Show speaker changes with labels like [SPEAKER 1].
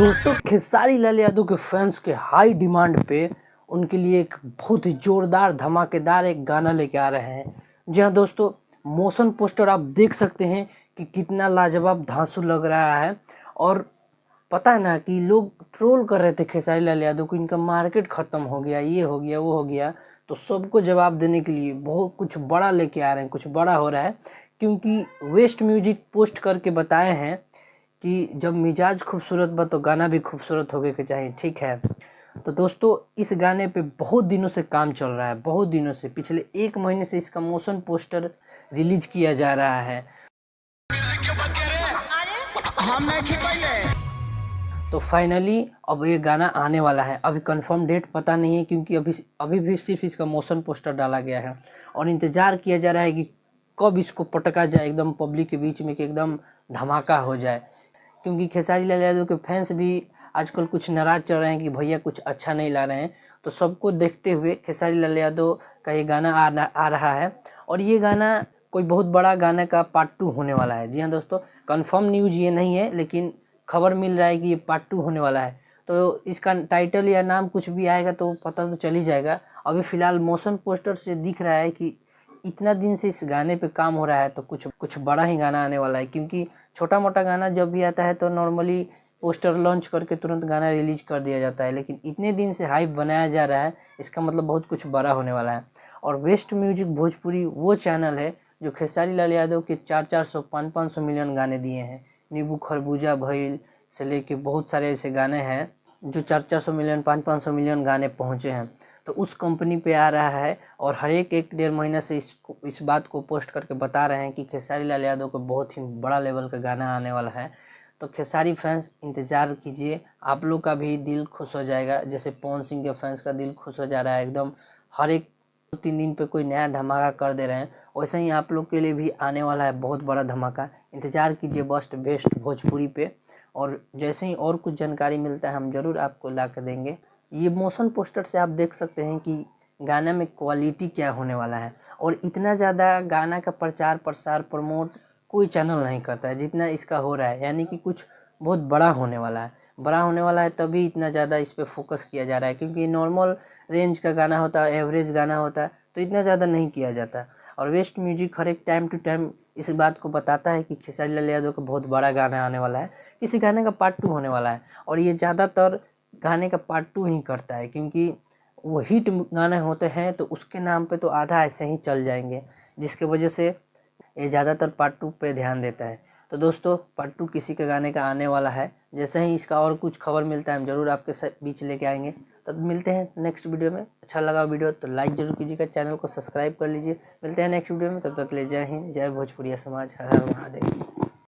[SPEAKER 1] दोस्तों खेसारी लाल यादव के फैंस के हाई डिमांड पे उनके लिए एक बहुत ही जोरदार धमाकेदार एक गाना लेके आ रहे हैं। जी हाँ दोस्तों, मोशन पोस्टर आप देख सकते हैं कि कितना लाजवाब धांसू लग रहा है। और पता है ना कि लोग ट्रोल कर रहे थे खेसारी लाल यादव को, इनका मार्केट खत्म हो गया, ये हो गया, वो हो गया। तो सबको जवाब देने के लिए बहुत कुछ बड़ा लेके आ रहे हैं, कुछ बड़ा हो रहा है। क्योंकि वेस्ट म्यूजिक पोस्ट करके बताए हैं कि जब मिजाज खूबसूरत बा तो गाना भी खूबसूरत होगे के चाहिए, ठीक है। तो दोस्तों इस गाने पे बहुत दिनों से काम चल रहा है, बहुत दिनों से, पिछले 1 महीने से इसका मोशन पोस्टर रिलीज किया जा रहा है। तो फाइनली अब ये गाना आने वाला है। अभी कंफर्म डेट पता नहीं है, क्योंकि अभी भी सिर्फ इसका मोशन पोस्टर डाला गया है और इंतज़ार किया जा रहा है कि कब इसको पटका जाए एकदम पब्लिक के बीच में, कि एकदम धमाका हो जाए। क्योंकि खेसारी लाल यादव के फैंस भी आजकल कुछ नाराज़ चल रहे हैं कि भैया कुछ अच्छा नहीं ला रहे हैं। तो सबको देखते हुए खेसारी लाल यादव का ये गाना आ रहा है। और ये गाना कोई बहुत बड़ा गाने का पार्ट 2 होने वाला है। जी हाँ दोस्तों, कंफर्म न्यूज़ ये नहीं है, लेकिन खबर मिल रहा है कि ये पार्ट 2 होने वाला है। तो इसका टाइटल या नाम कुछ भी आएगा तो पता तो चल ही जाएगा। अभी फ़िलहाल मोशन पोस्टर से दिख रहा है कि इतना दिन से इस गाने पे काम हो रहा है, तो कुछ बड़ा ही गाना आने वाला है। क्योंकि छोटा मोटा गाना जब भी आता है तो नॉर्मली पोस्टर लॉन्च करके तुरंत गाना रिलीज कर दिया जाता है, लेकिन इतने दिन से हाइप बनाया जा रहा है, इसका मतलब बहुत कुछ बड़ा होने वाला है। और वेस्ट म्यूजिक भोजपुरी वो चैनल है जो खेसारी लाल यादव के 400-400 500-500 मिलियन गाने दिए हैं। नींबू खरबूजा भइल से लेके बहुत सारे ऐसे गाने हैं जो 400-400 मिलियन 500-500 मिलियन गाने पहुँचे हैं। तो उस कंपनी पे आ रहा है और हर एक 1-1.5 महीना से इस बात को पोस्ट करके बता रहे हैं कि खेसारी लाल यादव को बहुत ही बड़ा लेवल का गाना आने वाला है। तो खेसारी फैंस इंतज़ार कीजिए, आप लोग का भी दिल खुश हो जाएगा। जैसे पवन सिंह के फैंस का दिल खुश हो जा रहा है एकदम, हर एक 2-3 दिन पे कोई नया धमाका कर दे रहे हैं, वैसे ही आप लोग के लिए भी आने वाला है बहुत बड़ा धमाका। इंतज़ार कीजिए बस्ट बेस्ट भोजपुरी पे। और जैसे ही और कुछ जानकारी मिलता है हम ज़रूर आपको ला कर देंगे। ये मोशन पोस्टर से आप देख सकते हैं कि गाना में क्वालिटी क्या होने वाला है। और इतना ज़्यादा गाना का प्रचार प्रसार प्रमोट कोई चैनल नहीं करता है जितना इसका हो रहा है, यानी कि कुछ बहुत बड़ा होने वाला है। बड़ा होने वाला है तभी इतना ज़्यादा इस पर फोकस किया जा रहा है, क्योंकि नॉर्मल रेंज का गाना होता है, एवरेज गाना होता है, तो इतना ज़्यादा नहीं किया जाता। और वेस्ट म्यूजिक हर एक टाइम टू टाइम इस बात को बताता है कि खेसारी लाल यादव का बहुत बड़ा गाना आने वाला है, किसी गाने का पार्ट 2 होने वाला है। और ये ज़्यादातर गाने का पार्ट 2 ही करता है, क्योंकि वो हिट गाने होते हैं तो उसके नाम पे तो आधा ऐसे ही चल जाएंगे, जिसके वजह से ये ज़्यादातर पार्ट 2 पे ध्यान देता है। तो दोस्तों पार्ट 2 किसी के गाने का आने वाला है। जैसे ही इसका और कुछ खबर मिलता है हम ज़रूर आपके बीच लेके आएंगे। तब मिलते हैं नेक्स्ट वीडियो में। अच्छा लगा वीडियो तो लाइक ज़रूर कीजिएगा, चैनल को सब्सक्राइब कर लीजिए। मिलते हैं नेक्स्ट वीडियो में, तब तक के लिए जय हिंद, जय भोजपुरिया समाज, हर हर महादेव।